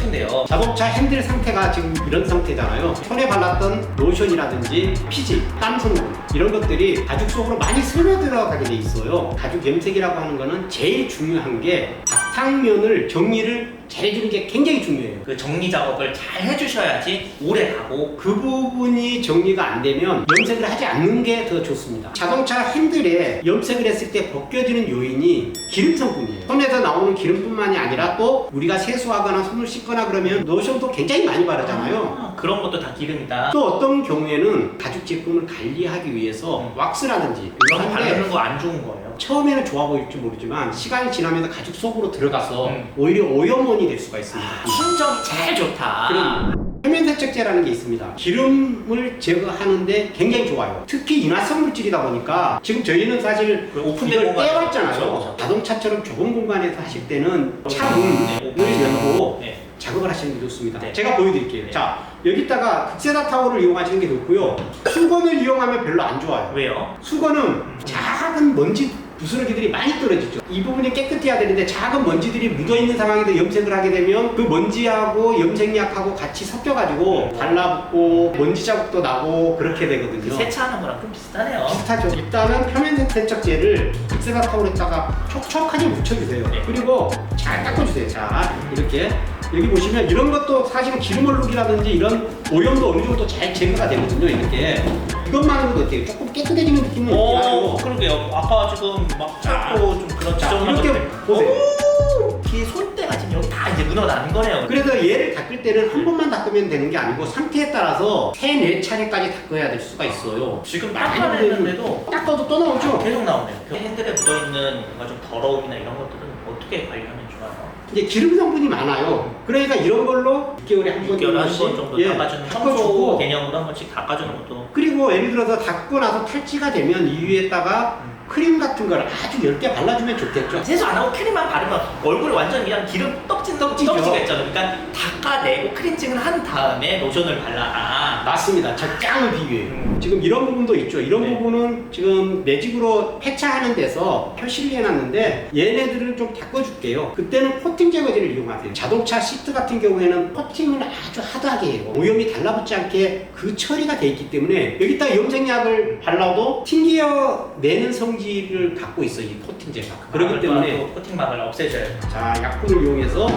싶은데요. 자동차 핸들 상태가 지금 이런 상태잖아요. 손에 발랐던 로션이라든지 피지, 땀 성분 이런 것들이 가죽 속으로 많이 스며들어가게 돼 있어요. 가죽 염색이라고 하는 거는 제일 중요한 게 바탕면을 정리를 잘해주는 게 굉장히 중요해요. 그 정리 작업을 잘 해주셔야지 오래 가고. 그 부분이 정리가 안 되면 염색을 하지 않는 게 더 좋습니다. 자동차 핸들에 염색을 했을 때 벗겨지는 요인이 기름 성분이에요. 손에서 나오는 기름뿐만이 아니라 또 우리가 세수하거나 손을 씻거나 그러면 로션도 굉장히 많이 바르잖아요. 그런 것도 다 기름이다. 또 어떤 경우에는 가죽 제품을 관리하기 위해서 왁스라든지 그런 거 이런 게 바르는 거 안 좋은 거예요. 처음에는 좋아 보일지 모르지만 시간이 지나면서 가죽 속으로 들어가서 음. 오히려 오염원이 될 수가 있습니다. 순정이 제일 좋다. 그럼 표면 세척제라는 게 있습니다. 기름을 제거하는데 굉장히 좋아요. 특히 인화성 물질이다 보니까 지금 저희는 사실 그 오픈된 이걸 공간에 떼왔잖아요. 그렇죠. 자동차처럼 좁은 공간에서 하실 때는 차 문을 열고 네. 작업을 하시는 게 좋습니다. 네. 제가 보여드릴게요. 네. 자, 여기다가 극세사 타월을 이용하시는 게 좋고요. 수건을 이용하면 별로 안 좋아요. 왜요? 수건은 작은 먼지 부스러기들이 많이 떨어지죠. 이 부분이 깨끗해야 되는데 작은 먼지들이 묻어있는 상황에서 염색을 하게 되면 그 먼지하고 염색약하고 같이 섞여가지고 달라붙고 먼지 자국도 나고 그렇게 되거든요. 세차하는 거랑 좀 비슷하네요. 비슷하죠. 일단은 표면 세척제를 극세사 타올에다가 촉촉하게 묻혀주세요. 네. 그리고 잘 닦아주세요. 자, 이렇게 여기 보시면 이런 것도 사실은 기름 얼룩이라든지 이런 오염도 어느 정도 잘 제거가 되거든요. 이렇게 이것만으로도 어때요? 조금 깨끗해지는 느낌은 있나요? 그러게요. 아까 지금 막 짧고 좀 그런 자, 지저분한 이렇게 것들. 보세요. 오! 뒤에 손때가 지금 여기 다 이제 묻어나는 거네요. 그래서 얘를 닦을 때는 한 번만 닦으면 되는 게 아니고 상태에 따라서 3, 4차례까지 닦아야 될 수가 있어요. 지금 많이 닦아야 했는데도 닦아도 또 나오죠? 계속 나오네요. 핸들에 묻어있는 뭔가 좀 더러움이나 이런 것들은 어떻게 관리하면 좋아요? 이제 기름 성분이 많아요. 그러니까 이런 걸로 6개월에 한 번 6개월에 한 번 정도 닦아주는 청소 닦아주고 개념으로 한 번씩 닦아주는 것도. 그리고 예를 들어서 닦고 나서 탈지가 되면 이 위에다가 크림 같은 걸 아주 얇게 발라주면 좋겠죠. 세수 안 하고 크림만 바르면 얼굴 완전 그냥 기름 떡지겠잖아요. 그러니까 닦아내고 크렌징을 한 다음에 로션을 발라라. 맞습니다. 적당을 비교해요. 지금 이런 부분도 있죠. 이런 네. 부분은 지금 매직으로 폐차하는 데서 표시를 해놨는데 얘네들을 좀 닦아줄게요. 그때는 코팅 제거제를 이용하세요. 자동차 시트 같은 경우에는 코팅을 아주 하드하게 해요. 오염이 달라붙지 않게 그 처리가 돼 있기 때문에 여기다 염색약을 발라도 튕겨내는 성질을 갖고 있어요. 이 코팅제가. 그렇기 때문에 코팅막을 없애줘요. 자, 약품을 이용해서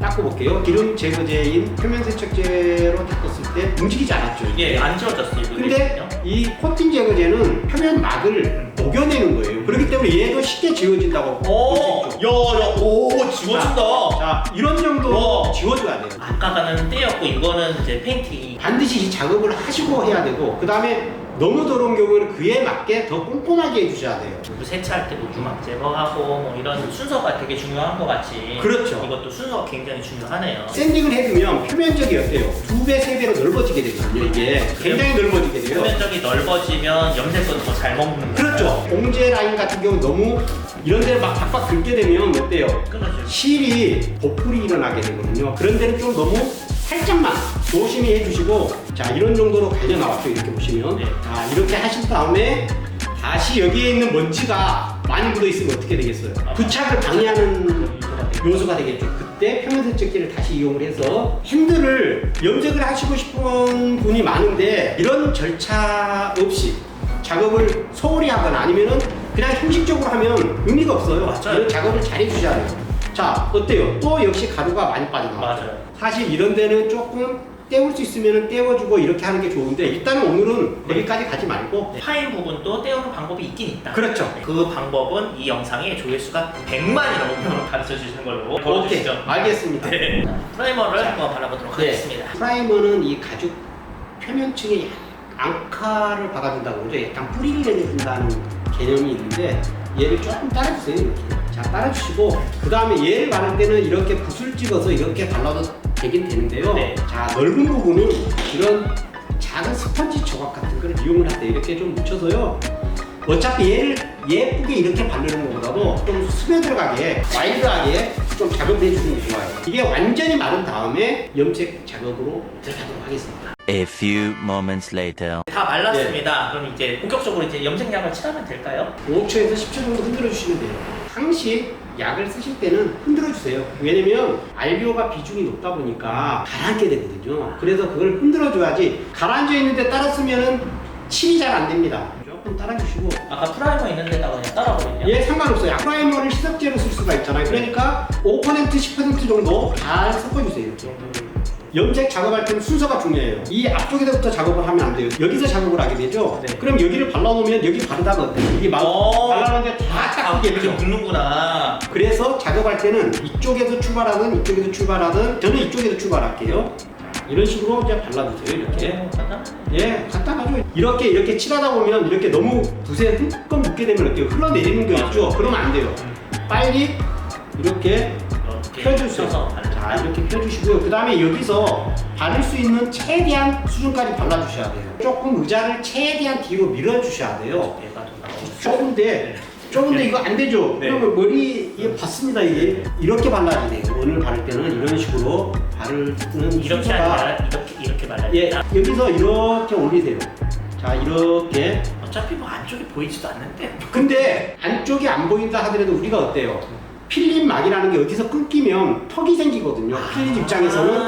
닦아볼게요. 기름 제거제인 표면 세척제로 닦았을 때 움직이지 않았죠. 이게 안 지워졌어요. 근데 이 코팅 제거제는 표면 막을 녹여내는 거예요. 그렇기 때문에 얘도 쉽게 지워진다고 볼 수 있죠. 오, 지워진다. 자, 이런 정도 와. 지워줘야 돼요. 아까는 떼였고 이거는 이제 페인팅. 반드시 이 작업을 하시고 해야 되고, 그 다음에 너무 더러운 경우에는 그에 맞게 더 꼼꼼하게 해주셔야 돼요. 세차할 때도 유막 제거하고 뭐 이런 순서가 되게 중요한 것 같이. 그렇죠. 이것도 순서가 굉장히 중요하네요. 샌딩을 해두면 표면적이 어때요? 2배, 3배로 넓어지게 되거든요. 이게 굉장히 넓어지게 돼요. 표면적이 넓어지면 염색도 더 잘 먹는. 그렇죠. 봉제 라인 같은 경우 너무 이런 데를 막 박박 긁게 되면 어때요? 끊어져요. 실이 보풀이 일어나게 되거든요. 그런 데는 좀 너무 살짝만 조심히 해주시고, 자, 이런 정도로 갈려 나왔죠. 이렇게 보시면. 네. 자, 이렇게 하신 다음에 다시 여기에 있는 먼지가 많이 묻어 있으면 어떻게 되겠어요? 부착을 방해하는 요소가 되겠죠. 그때 표면 세척제를 다시 이용을 해서 핸들을 염색을 하시고 싶은 분이 많은데 이런 절차 없이 작업을 소홀히 하거나 아니면은 그냥 형식적으로 하면 의미가 없어요. 맞아요. 이런 작업을 잘 해주셔야 돼요. 자, 어때요? 또 역시 가루가 많이 빠져나와요. 맞아요. 사실 이런 데는 조금 떼울 수 있으면 떼워주고 이렇게 하는 게 좋은데 일단은 오늘은 거기까지 가지 말고 파인 부분도 떼우는 방법이 있긴 있다. 그렇죠. 그 방법은 이 영상에 조회수가 100만이 넘으면 가르쳐 주시는 걸로 오케이, 걸어주시죠. 알겠습니다. 네. 프라이머를 자, 한번 발라보도록 네. 하겠습니다. 프라이머는 이 가죽 표면층에 앙카를 박아준다고 그러죠. 약간 뿌리를 내준다는 개념이 있는데 얘를 조금 따라주세요. 이렇게. 자, 따라주시고 그 다음에 얘를 바를 때는 이렇게 붓을 찍어서 이렇게 발라도 되긴 되는데요. 네. 자, 넓은 부분은 이런 작은 스펀지 조각 같은 걸 이용을 할 때 이렇게 좀 묻혀서요. 어차피 얘를 예쁘게 이렇게 바르는 것보다도 좀 스며들어가게 와일드하게 좀 작업을 해주시는 게 좋아요. 이게 완전히 마른 다음에 염색 작업으로 들어가도록 하겠습니다. A few moments later. 다 말랐습니다. 그럼 이제 본격적으로 이제 염색약을 칠하면 될까요? 5초에서 10초 정도 흔들어 주시면 돼요. 항시 약을 쓰실 때는 흔들어 주세요. 왜냐면 알비오가 비중이 높다 보니까 가라앉게 되거든요. 그래서 그걸 흔들어 줘야지 가라앉아 있는데 따라 쓰면은 칠이 잘 안 됩니다. 조금 따라 주시고. 아까 프라이머 있는 데다가 그냥 따라버리냐? 예, 상관없어요. 프라이머를 시럽제로 쓸 수가 있잖아요. 그러니까 5% 10% 정도 잘 섞어주세요. 염색 작업할 때는 순서가 중요해요. 이 앞쪽에서부터 작업을 하면 안 돼요. 여기서 작업을 하게 되죠. 네. 그럼 여기를 발라놓으면 여기 바르다가 어때요? 이게 막 발라놓는데 다 닦이게 이렇게 되죠. 묻는구나. 그래서 작업할 때는 이쪽에서 출발하든 이쪽에서 출발하든 저는 이쪽에서 출발할게요. 이런 식으로 이제 발라주세요. 이렇게. 예, 간단하죠. 이렇게 칠하다 보면 이렇게 너무 붓에 흠껏 묻게 되면 어때요? 흘러내리는 거 있죠? 그러면 안 돼요. 빨리 이렇게 펴주세요. 자, 이렇게 펴주시고요. 그 다음에 여기서 바를 수 있는 최대한 수준까지 발라주셔야 돼요. 조금 의자를 최대한 뒤로 밀어주셔야 돼요. 좁은데 이거 안 되죠? 네. 그러면 머리 이게 받습니다. 이게 이렇게 발라야 돼요. 오늘 바를 때는 이런 식으로 바르는 이렇게 순서가 아니라 이렇게 말해야 예, 된다. 여기서 이렇게 올리세요. 자, 이렇게. 어차피 뭐 안쪽이 보이지도 않는데. 근데 안쪽이 안 보인다 하더라도 우리가 어때요? 필름막이라는 게 어디서 끊기면 턱이 생기거든요. 필름 입장에서는.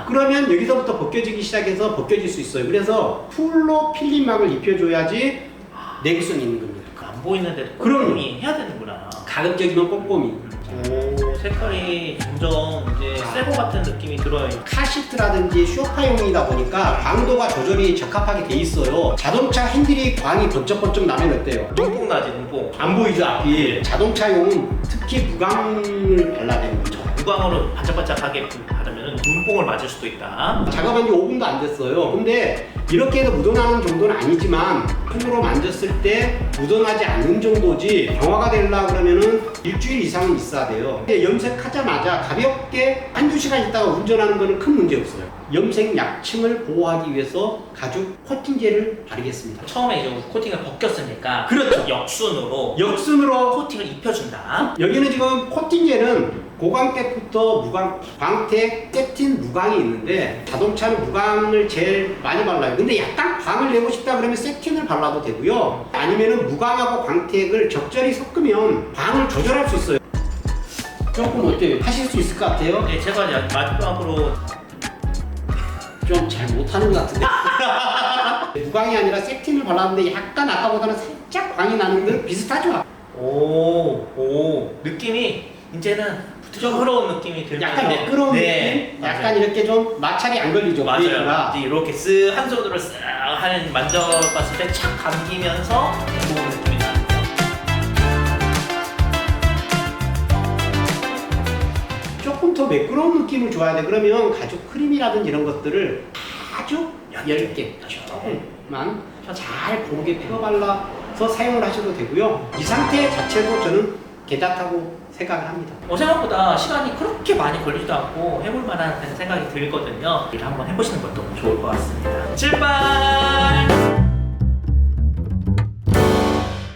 그러면 여기서부터 벗겨지기 시작해서 벗겨질 수 있어요. 그래서 풀로 필름막을 입혀줘야지 내구성이 있는 겁니다. 안 보이는데도 그럼요. 꼼꼼히 해야 되는구나. 가급적이면 꼼꼼히. 오, 색깔이 점점 이제 새거 같은 느낌이 들어요. 카시트라든지 쇼파용이다 보니까 광도가 조절이 적합하게 돼 있어요. 자동차 핸들이 광이 번쩍번쩍 나면 어때요? 눈뽕 나지, 눈뽕. 안 보이죠, 앞이. 자동차용은 특히 무광을 발라야 되는 거죠. 무광으로 반짝반짝하게 바르면 눈뽕을 맞을 수도 있다. 작업한 지 5분도 안 됐어요. 근데 이렇게 해서 묻어나는 정도는 아니지만 손으로 만졌을 때 묻어나지 않는 정도지 경화가 되려고 그러면은 일주일 이상은 있어야 돼요. 근데 염색하자마자 가볍게 한두 시간 있다가 운전하는 거는 큰 문제 없어요. 염색 약층을 보호하기 위해서 가죽 코팅제를 바르겠습니다. 처음에 이제 코팅을 벗겼으니까 그렇죠. 역순으로 코팅을 입혀준다. 여기는 지금 코팅제는 고광택부터 무광, 광택, 세틴, 무광이 있는데 자동차는 무광을 제일 많이 발라요. 근데 약간 광을 내고 싶다 그러면 세틴을 발라도 되고요. 아니면은 무광하고 광택을 적절히 섞으면 광을 조절할 수 있어요. 조금 어때요? 하실 수 있을 것 같아요? 네, 제가 이제 마지막으로 좀 잘 못하는 것 같은데. 무광이 아니라 세틴을 발랐는데 약간 아까보다는 살짝 광이 나는 듯 비슷하죠? 오, 느낌이 이제는 부드러운 느낌이 들면서 약간 매끄러운 네, 느낌? 맞아요. 약간 이렇게 좀 마찰이 안 걸리죠? 맞아요. 브레이크가. 이제 이렇게 쓱 한 손으로 쓱 하는 만져봤을 때 착 감기면서 좋은 느낌이 나는 거. 조금 더 매끄러운 느낌을 줘야 돼. 그러면 가죽 크림이라든지 이런 것들을 아주 얇게 조금만 잘 고르게 펴 발라서 사용을 하셔도 되고요. 이 상태 자체도 저는 괜찮다고 생각을 합니다. 생각보다 시간이 그렇게 많이 걸리지도 않고 해볼 만한 생각이 들거든요. 일을 한번 해보시는 것도 좋을 것 같습니다. 출발!